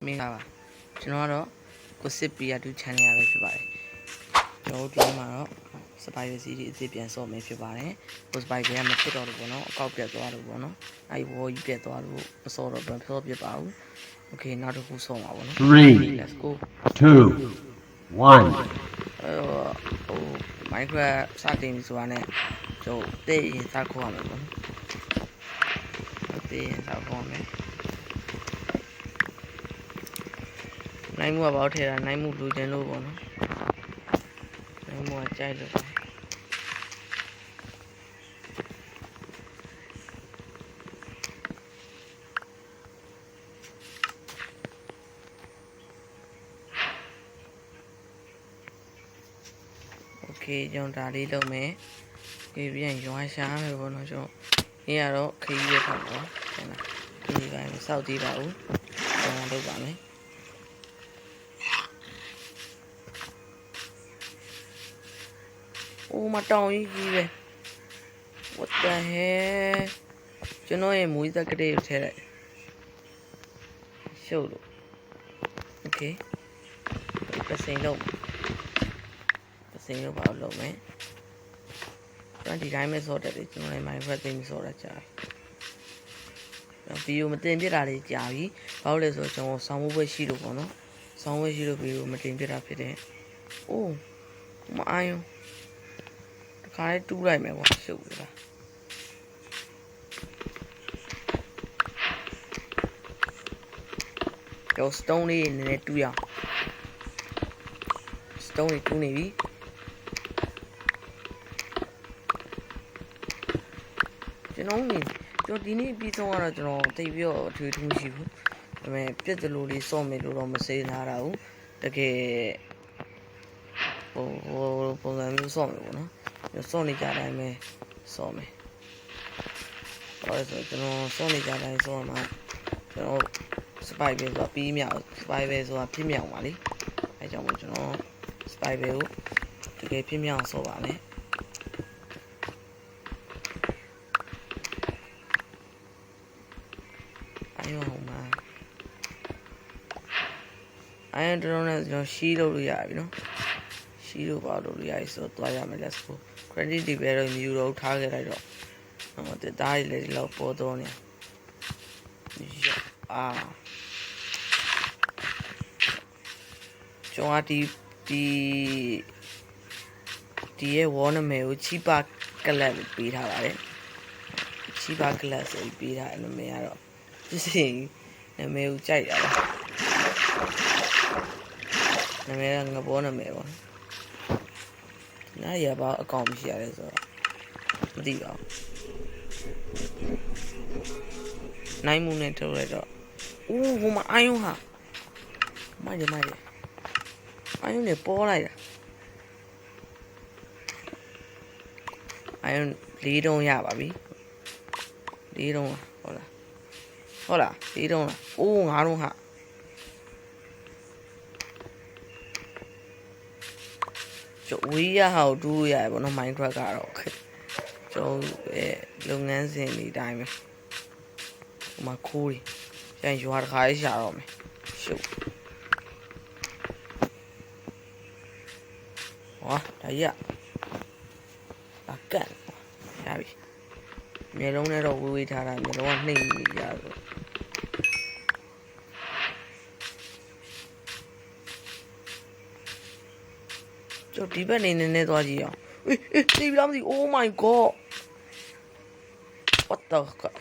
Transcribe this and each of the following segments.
မင်္ဂလာပါကျွန်တော်ကတော့ကိုစစ်ပီယာတူ channel ရပဲဖြစ်ပါတယ်ကျွန်တော်တို့ဒီမှာတော့ spider စီးတွေအစ်စ်ပြန်ဆော့မယ်ဖြစ်ပါတယ်ကို spider ကမဖြစ်တော့ဘူးပေါ့နော်အကောက်ပြတ်သွားလို့ပေါ့နော်အဲ့ဝေါ်ကြီးပြတ်သွားလို့မဆော့တော့ဘူးဆော့ပြစ်ပါဘူး okay နောက်တစ်ခုဆော့မှာပေါ့နော် 3 let's go 2 1 Minecraft စတင်ပြီဆိုတာနဲ့ကျွန်တော်တဲ့ရင်စခေါ်ရမယ်ပေါ့နော်တဲ့ရင်စခေါ်ရမယ်နိုင်မှုကဘာလို့ထဲတာနိုင်မှုလူကျင်လို့ပေါ့နော်နိုင်မှုကကြိုက်လို့โอเคကျွန်တော်ဒါလေးလုပ်မယ်ဒီပြန်ရွာရှာမယ်ပေါ့နော်ကျွန်တော်ဒီကတော့ခရီးရထားပါဟုတ်လားဒီပိုင်းစောက်သေးပါဘူးကျွန်တော်လုပ်ပါမယ်အိုးမတောင်းကြီးပဲ what the hell ကျွန်တော်ရဲ့မွေးသက်ကလေးကိုထည့်လိုက်ရှုပ်လို့ okay ပစိန်လုပ်ပါလို့လုပ်မယ်ကျွန်တော်ဒီတိုင်းပဲဆော့တက်တယ်ကျွန်တော်လည်း Minecraft သိမ်းဆော့တာကြာပြီဗီဒီယိုမတင်ပြတာလေးကြာပြီဘာလို့လဲဆိုတော့ကျွန်တော်ဆောင်းပွဲရှိလို့ပေါ့နော်ဆောင်းပွဲရှိလို့ဗီဒီယိုမတင်ပြတာဖြစ်တယ်အိုးမအာယုံတခါလေးတူးလိုက်မယ်ကွာရှုပ်လားကျော် stone လေးနည်းနည်းတူးရအောင် stone လေးတူးနေပြီကျွန်တော်ဒီနေ့ပြီးဆုံးကတော့ကျွန်တော်တိတ်ပြီးတော့အထွေထူးမရှိဘူးဒါပေမဲ့ပြက်တလို့လေးစော့မယ်လို့တော့မစိနာတာဘူးတကယ်ပုံစံမျိုးစော့မယ်ပေါ့နော်စော့နေကြတိုင်းပဲစော့မယ်ဘာလို့ဆိုကျွန်တော်စော့နေကြတိုင်းစော့မှာကျွန်တော်စပိုက်ပဲဆိုတာပြီးမြောက်စပိုက်ပဲဆိုတာပြင်းမြောက်ပါလေအဲကြောင့်မို့ကျွန်တော်စပိုက်ပဲကိုတကယ်ပြင်းမြောက်စော့ပါမယ်အိုင်တော်နဲ့ကျွန်တော်ရှီးလုပ်လို့ရပြီနော်ရှီးလို့ပါလို့ရပြီဆိုတော့သွားရမယ် let's go credit တွေပဲတော့မြူတော့ထားခဲ့လိုက်တော့ဟိုတက်သားတွေလည်းဒီလောက်ပေါ်တော့နေကျွန်တော်ဒီရဲ့ wall နာမည်ကို cheaper class ပေးထားပါတယ် cheaper class ဆိုပြီးပေးထားတယ်နာမည်ကတော့စစ်စစ်နာမည်ကိုကြိုက်တာပါနာမည်ကငဘောနာမည်ပေါ့နားရပါအကောင့်မရှိရတယ်ဆိုတော့မသိပါဘူးနိုင်မှုနဲ့ထုတ်လိုက်တော့ဦးဟိုမှာအာယုံဟာမိုက်တယ်အာယုံနဲ့ပေါ်လိုက်တာအာယုံ၄တုံးရပါပြီ၄တုံးဟုတ်လား၄တုံးလားအိုး၅တုံးဟာဝီးရဟောက်တူးရတယ်ပေါ့နော် Minecraft ကတော့ကျွန်တော်လုပ်ငန်းစဉ်ဒီတိုင်းပဲဟိုမှာခိုးတွေရွာတစ်ခါလေးရှာတော့မယ်ရှုပ်ဟောဒါကြီးကကတ်ရပြီမျိုးလုံးနဲ့တော့ဝေးထားတာမျိုးလုံးကနှိမ့်နေကြဆိုကျဒီဘက်နေနေသွားကြည့်အောင်အေးသိပြီလားမသိ Oh my god what the fuck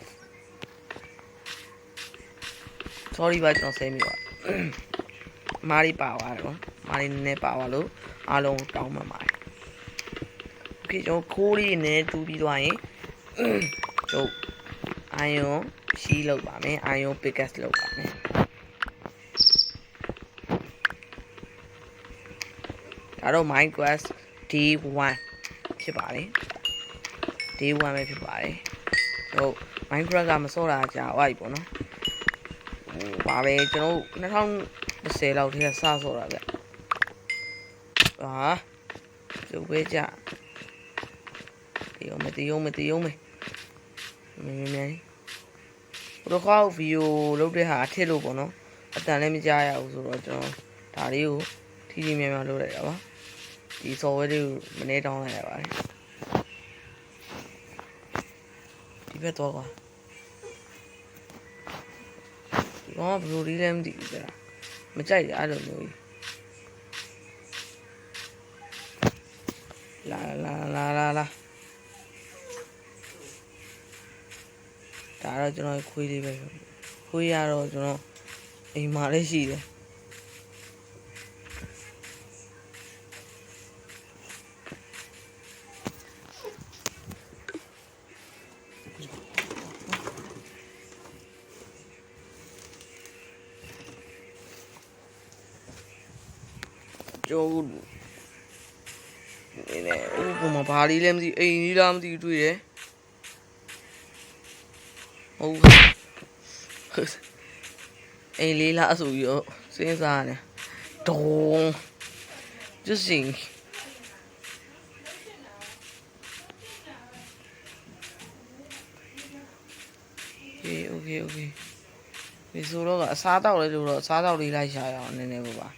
sorry ပါကျွန်တော်ဆဲမိပါမာရီပါသွားတယ်နော်မာရီနည်းနည်းပါသွားလို့အားလုံးတောင်းမှပါတယ် okay ကျွန်တော်ခိုးလေးနည်းတူးပြီးသွားရင်ကျွန်တော်အာယုံရှီးလောက်ပါမယ်အာယုံ pickaxe လောက်ပါမယ်ဒါတော့ Minecraft D1 ဖြစ်ပါတယ် D1 ပဲဖြစ်ပါတယ်ဟုတ် Minecraft ကမစောတာကြာသွားပြီပေါ့နော်ဘာပဲကျွန်တော်2010လောက်တည်းကစစောတာဗျကျုပ်ပဲကြတေးအောင်မမြင်ဘယ်တော့ခေါက်ဗီဒီယိုလုပ်တဲ့ဟာအထစ်လို့ပေါ့နော် အတန်လည်းမကြားရဘူးဆိုတော့ကျွန်တော်ဒါလေးကိုထီထီမြင်မြင်လုပ်လိုက်တာပါဒီ software လေးကိုမနေ့တောင်းလိုက်ရပါတယ်ဒီဘက်တော့ကွာဒီကောင်ကဘယ်လိုလေးလဲမသိဘူးကြာမကြိုက်တယ်အဲ့လိုမျိုးလာဒါတော့ကျွန်တော်ခွေးလေးပဲခွေးရတော့ကျွန်တော်အိမ်မှာလည်းရှိတယ်ကျိုးနေဥပမာဘာလေးလဲမသိအိမ်ကြီးလားမသိတွေ့တယ်ဟုတ်အိမ်လေးလားဆိုပြီးတော့စဉ်းစားနေဒုံကျစင်โอเคဒီဆိုတော့အစားတောက်လဲလို့တော့အစားတောက်လေးလိုက်ရှာရအောင်နည်းနည်းပါ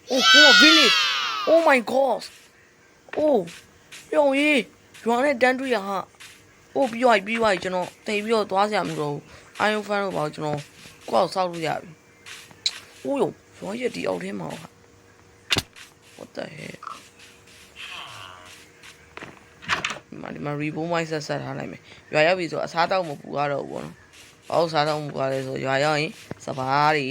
Oh, village! Oh my god! Oh, ပြုံကြီးရွာနဲ့တန်းတွေ့ရဟာ Oh ပြီးသွားကျွန်တော်တိတ်ပြီးတော့သွားစရာမလိုဘူး Iron Fan တော့ပါကျွန်တော်ကိုယ့်အောက်ဆောက်လို့ရပြီ Oh ရွာရက်ဒီအောက်ထဲမှာဟာ What the hell ဒီမှာ Reboot Mic ဆက်ထားလိုက်မယ်ရွာရောက်ပြီဆိုအစားတောက်မပူရတော့ဘူးပေါ့နော်ဘာလို့စားတောက်မပူရလဲဆိုရွာရောက်ရင်စပားတွေ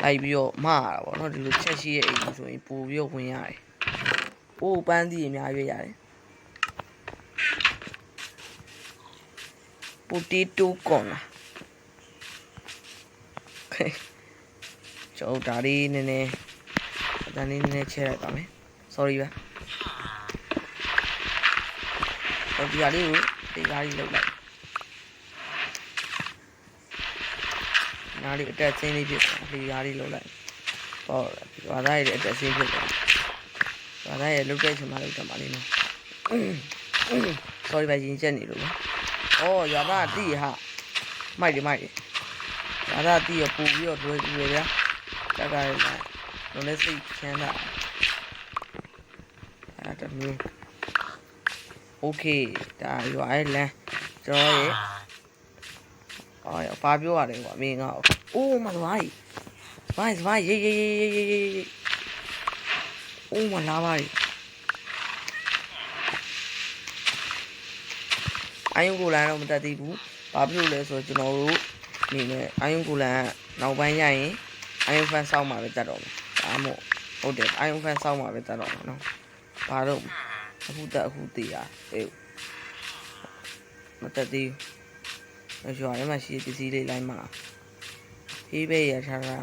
လိုက်ပြီးတော့မှားတာပေါ့နော်ဒီလိုချက်ရှိရဲ့အိမ်ဆိုရင်ပို့ပြီးတော့ဝင်ရတယ်။ပို့ပန်းသီးအများကြီးရတယ်။ Potato corn ကျွန်တော်ဒါလေးနည်းနည်းချဲလိုက်ပါမယ်။ Sorry ပါ။ဒီဟာလေးကိုဒီကားလေးလောက်လိုက်နားလေးအတက်ဆင်းလေးဖြစ်သွားဒီကားလေးလောက်လိုက်ဟောရွာသားရဲ့အတက်ဆင်းဖြစ်သွားရွာသားရဲ့လုတ်တဲ့ချိန်မှာလောက်တယ်ပါလိမ့်မယ် sorry ပါရင်ချက်နေလို့ဩရွာသားတိဟာမိုက်တယ်ရွာသားတိရပူပြီးတော့တွေ့ပြီဗျာတက်ကလည်းလုံးနဲ့စိတ်ချမ်းသာအဲ့ဒါမျိုး okay ဒါရွာရဲ့လမ်းကျွန်တော်ရဲ့ဘာပြောရတယ်ကွာမင်းငါအိုးမသွားရီစပိုင်ရေးအိုးမလာပါရီအိုင်ယုံကိုလန်တော့မတက်သေးဘူးဘာဖြစ်လို့လဲဆိုတော့ကျွန်တော်တို့နေနဲ့အိုင်ယုံကိုလန်နောက်ပိုင်းရရင်အိုင်ယုံဖန်ဆောက်မှာပဲတက်တော့မယ်ဒါမှမဟုတ်တယ်အိုင်ယုံဖန်ဆောက်မှာပဲတက်တော့မှာနော်ဘာတော့အခုတည်ရအေးမတက်သေးဘူးရွာထဲမှာရှိတဲ့ပစ္စည်းလေးလိုက်မှာဖေးပဲရထားတာ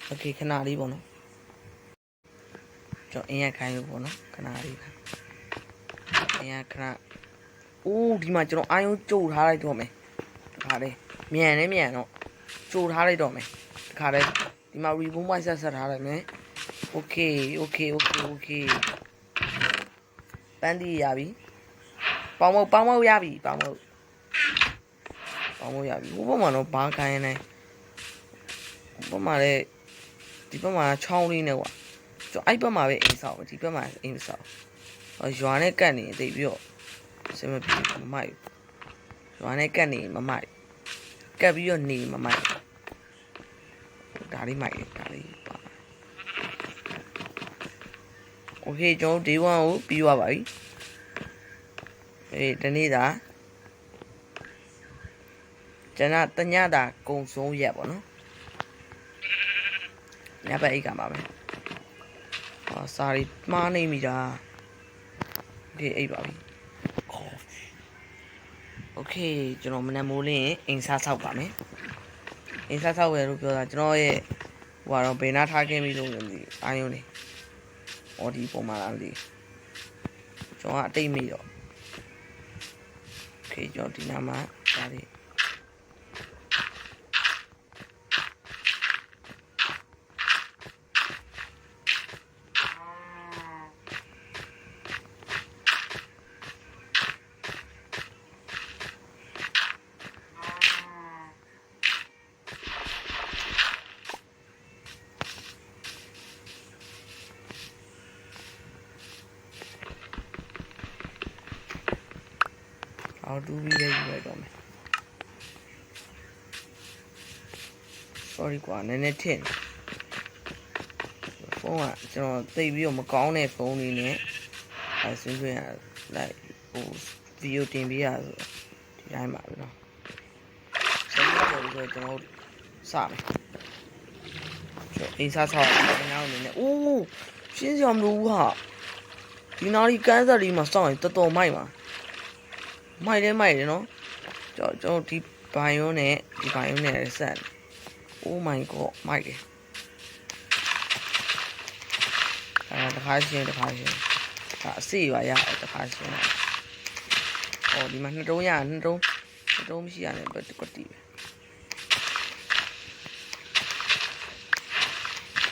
โอเคခဏလေးပေါ့နော်ကျွန်တော်အင်းရခိုင်းလို့ပေါ့နော်ခဏလေးပါအင်းရခဏအိုးဒီမှာကျွန်တော်အာယုံကြိုထားလိုက်တော့မယ်တခါလေးမြန်တော့ကြိုထားလိုက်တော့မယ်တခါလေးဒီမှာ reboot mic ဆက်ထားလိုက်မယ် okay ပန်းတီးရပြီပေါင်းမုတ်ရပြီပေါင်းမုတ်ရပြီဘုမတော့ဘာခိုင်းနေဘုမလည်းဒီဘက်မှာချောင်းလေးနဲ့ကွာကျွန်တော်အဲ့ဘက်မှာပဲအိမ်ဆောက်ဒီဘက်မှာအိမ်ဆောက်ရွာနဲ့ကတ်နေတိတ်ပြီးတော့စမပြေမမိုက်ရွာနဲ့ကတ်နေမမိုက်ကတ်ပြီးတော့နေမမိုက်ဒါလေးမိုက်ဒါလေးပါโอเคကျွန်တော် day 1ကိုပြီးသွားပါပြီဒီနေ့ဒါကျွန်တော်တညတာကုံဆုံးရက်ပေါ့နော်ညဘက်အိတ်ကပါမယ်စာရီမှားနေမိတာဒီအိတ်ပါပြီโอเคကျွန်တော်မနက်မိုးလင်းအိမ်စားဆောက်ပါမယ်အိမ်စားဆောက်ရလို့ပြောတာကျွန်တော်ရဲ့ဟိုကတော့ဘယ်နာထားခဲ့ပြီလို့မသိအာယုံနေအော်ဒီပုံမှန်လားမသိကျွန်တော်ကအတိတ်မိတော့โอเคကျွန်တော်ဒီနာမှာဒါလေး how to be လေးယူလိုက်တော့မယ် sorry ကွာနည်းနည်းထင်ဖုန်းကကျွန်တော်သိပြီးတော့မကောင်းတဲ့ဖုန်းလေးနဲ့ဆွေးရလိုက်ဟိုဗီဒီယိုတင်ပေးရဆိုဒီတိုင်းပါပဲเนาะဆက်ပြီးတော့ကျွန်တော်စမယ်အိမ်စားဆောက်ဒီနောက်နေနဲ့အိုးရှင်းစရာမလိုဘူးဟာဒီနားလေးကန်းဆက်လေးမှာစောင့်ရင်တော်တော်မိုက်ပါမိုက်တယ်နော်ကျွန်တော်ဒီဘိုင်ယွန်းနဲ့ဆက် oh my god မိုက်တယ်တခါရှင်းဒါအစီပါရတယ်တခါရှင်းဟောဒီမှာနှစ်တုံးမရှိရနဲ့ဘယ်ကွတီပဲ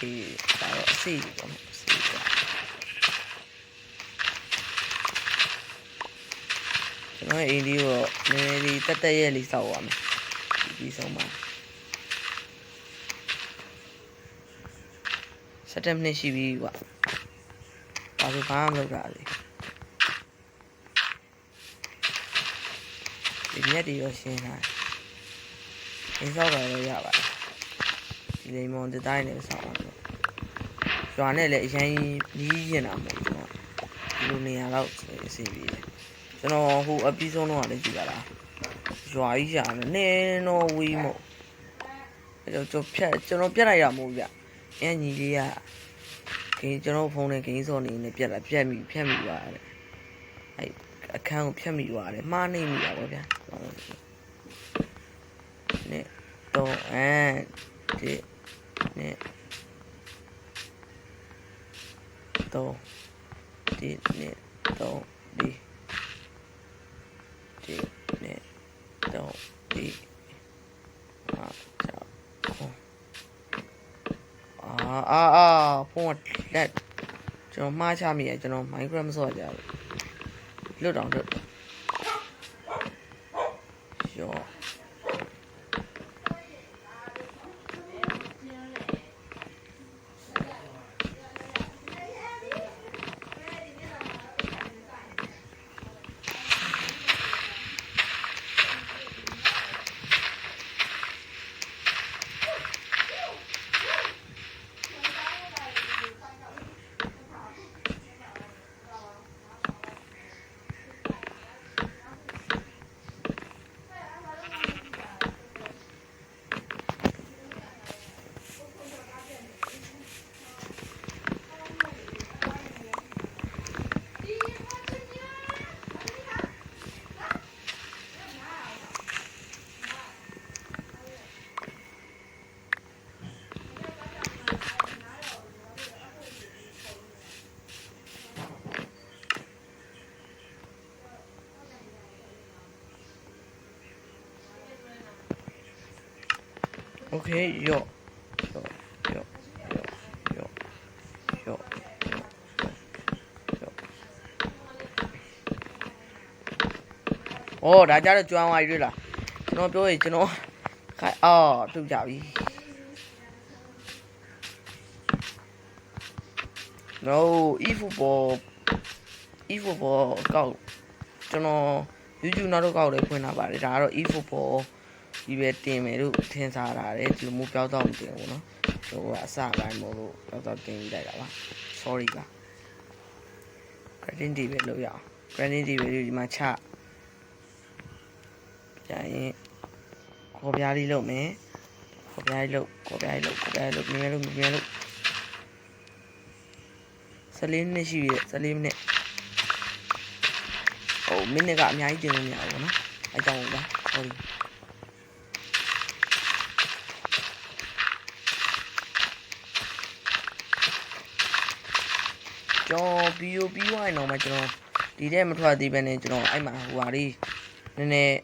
ဒီဒါတော့အစီပေါ့နော်အစီပါကျွန်တော်အိမ်လေးကိုနည်းနည်းလေးတက်ရဲ့လေးစောက်ရမယ်ဒီဆုံးပါ7 minutes ရှိပြီကွာဘာလို့ဘာမှမလုပ်ရသေးဒီမြက်တွေရောရှင်းထားအိမ်ဆောက်တာရောရပါတယ်ဒီလိမ်မွန်ဒီတိုင်းနဲ့ဆောက်အောင်ရွာနဲ့လည်းအရင်နီးရင်တာမဟုတ်ကျွန်တော်ဒီလိုနေရာတော့အစီပြီးတယ်ကျွန်တော်ဟိုအပြီးဆုံးတော့လည်းကြည့်ပါလားရွာကြီးရှာနေနည်းတော့ဝေးမို့အဲ့တော့ကျွန်တော်ပြတ်လိုက်ရမို့ဗျအင်ကြီးလေးကကျွန်တော်ဖုန်းနဲ့ဂိမ်းစော်နေနဲ့ပြတ်မိပါတယ်အဲ့အခန်းကိုဖြတ်မိသွားတယ်မှားနေမိတာပေါ့ဗျာနဲ့တော့ဒီနဲ့တော့ဒီနဲ့တော့ဒီနဲ့တော့ဒီဖုန်းလက်ကျွန်တော်မှားချမိရကျွန်တော် Minecraft မဆော့ကြဘူးလွတ်တော့ရော Okay, yo. Oh, ဒါကြတော့ကျွမ်းသွားပြီတွေ့လားကျွန်တော်ပြောရင်ကျွန်တော်ပြုတ်ကြပြီ No, eFootball ကောက်ကျွန်တော် YouTube နောက်တော့ကောက်လေးဖွင့်လာပါတယ်ဒါကတော့ eFootball ဒီပဲတင်မယ်လို့ထင်စားရတယ်ဒီလိုမျိုးပြောက်တော့မတင်ဘူးเนาะဟိုကအစပိုင်းမို့လို့ပြောက်တော့တင်ပြီးလိုက်တာပါ sorry ပါ credit တွေပဲလုပ်ရအောင် credit တွေပဲဒီမှာချပြန်ရင်ခေါ်ပြားလေးလုပ်မယ်ခေါ်ပြားလေးလုပ်မြင်လို့14နှစ်ရှိပြီ14မိနစ်မိနစ်ကအများကြီးတင်လို့မရဘူးเนาะအဲကြောင့်ပါ sorry ကျွန်တော်ပြီးသွားရင်တော့မှကျွန်တော်ဒီထဲမထွက်သေးပဲနဲ့ကျွန်တော်အဲ့မှာဟိုဟာလေးနည်းနည်း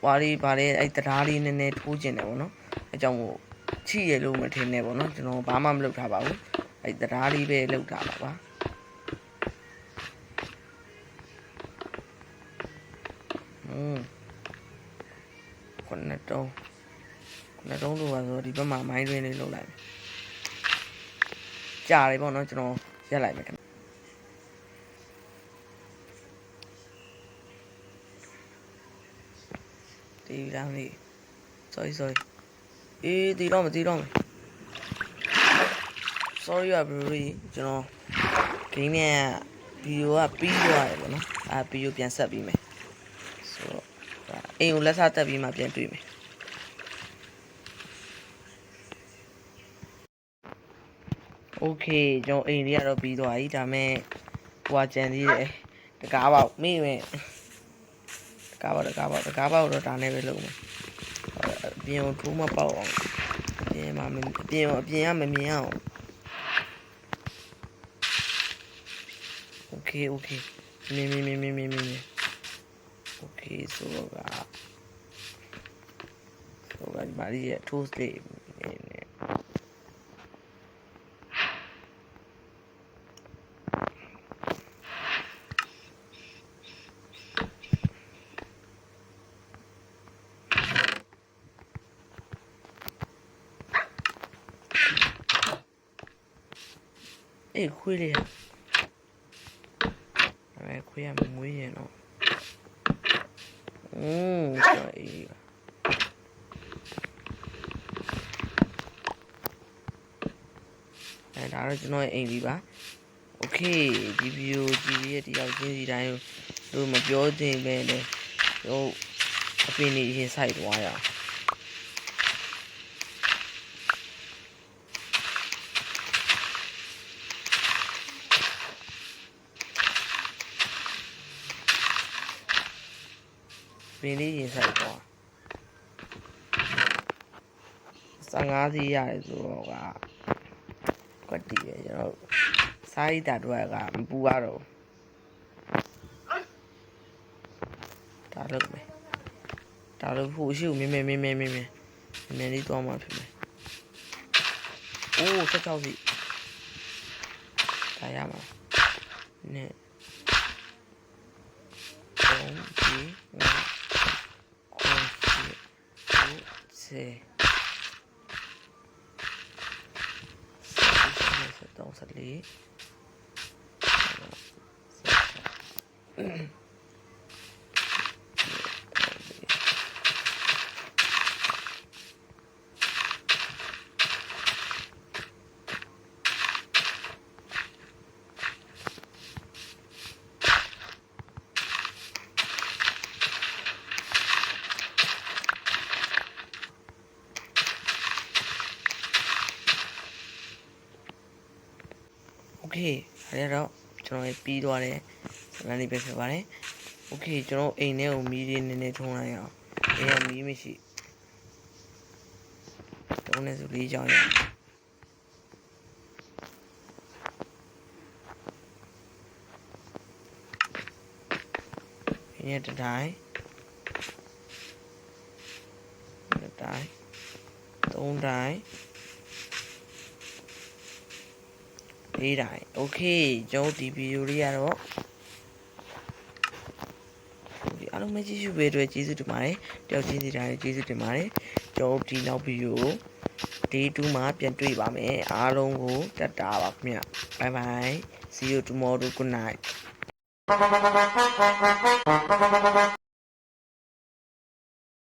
ဟွာလေးဗာလဲအဲ့တရားလေးနည်းနည်းထိုးကျင်တယ်ဗောနော်အဲကြောင့်မို့ချိရလို့မထင်နဲ့ဗောနော်ကျွန်တော်ဘာမှမလုပ်ထားပါဘူးအဲ့တရားလေးပဲလုပ်ထားပါပါခုနတုံးလို့ပါဆိုဒီဘက်မှာမိုင်းရင်းလေးလုပ်လိုက်မယ်ကြာတယ်ဗောနော်ကျွန်တော်ရက်လိုက်မယ် တီးလမ်းလေး sorry အေးတီးတော့မ sorry ပါ bro ကျွန်တော် game နဲ့ဗီဒီယိုကပြီးသွားတယ်ပေါ့နော်ဗီဒီယိုပြန်ဆက်ပြီးမယ်ဆိုတော့အိမ်ကိုလက်စားတက်ပြီးမှပြန်တွေ့မယ်โอเคကျွန်တော်အိမ်လေးကတော့ပြီးသွားပြီဒါမဲ့ဟိုကြံသေးတယ်တကားပေါက်မိမယ်တကားပေါက်တော့ဒါနဲ့ပဲလုပ်မယ်အပြင်ကိုထိုးမပေါက်အောင်အပြင်ကမမြင်အောင်โอเคမြင်โอเคဆိုတော့ဘာလေးရဲ့ toast လေးခွေးလေးခွေးရမွေးရင်တော့ကျွန်တော်အေးဒါတော့ကျွန်တော်ရဲ့အိမ်ကြီးပါโอเคဒီဗီဒီယိုကြည့်ရတဲ့တယောက်ချင်းစီတိုင်းတို့မပြောသင့်ပဲလေတို့အပင်နေရင်စိုက်သွားရအောင်ပင်လေးရင်စိုက်သွား15စီးရတယ်ဆိုတော့ကွက်တီရကျွန်တော်စားရတာတော့မပူရတော့ဒါလုပ်မယ်ဒါလို့ဖို့ရှိဦးမြင်လေးသွားမှဖြစ်မယ်အိုး16စီဒါရမှာနဲ့โอเคအဲ့တော့ကျွန်တော်ပြီးသွားတယ်လမ်းလေးပဲဖြစ်ပါတယ်โอเคကျွန်တော်အိမ်ထဲကိုမီးလေးနည်းနည်းထုံးလိုက်အောင်အိမ်ကမီးမရှိတုံးနေစုလေးကြောင်းရအိမ်ရဲ့တတိုင်း3တိုင်း4တိုင်းโอเคကျွန်တော်ဒီဗီဒီယိုလေးကတော့ဒီအားလုံးပဲကြည့်ရှုပေးတဲ့ကျေးဇူးတင်ပါတယ်တယောက်ချင်းစီတိုင်းကျေးဇူးတင်ပါတယ်ကျွန်တော်ဒီနောက်ဗီဒီယို day 2မှာပြန်တွေ့ပါမယ်အားလုံးကိုတတ်တာပါခင်ဗျ bye bye see you tomorrow good night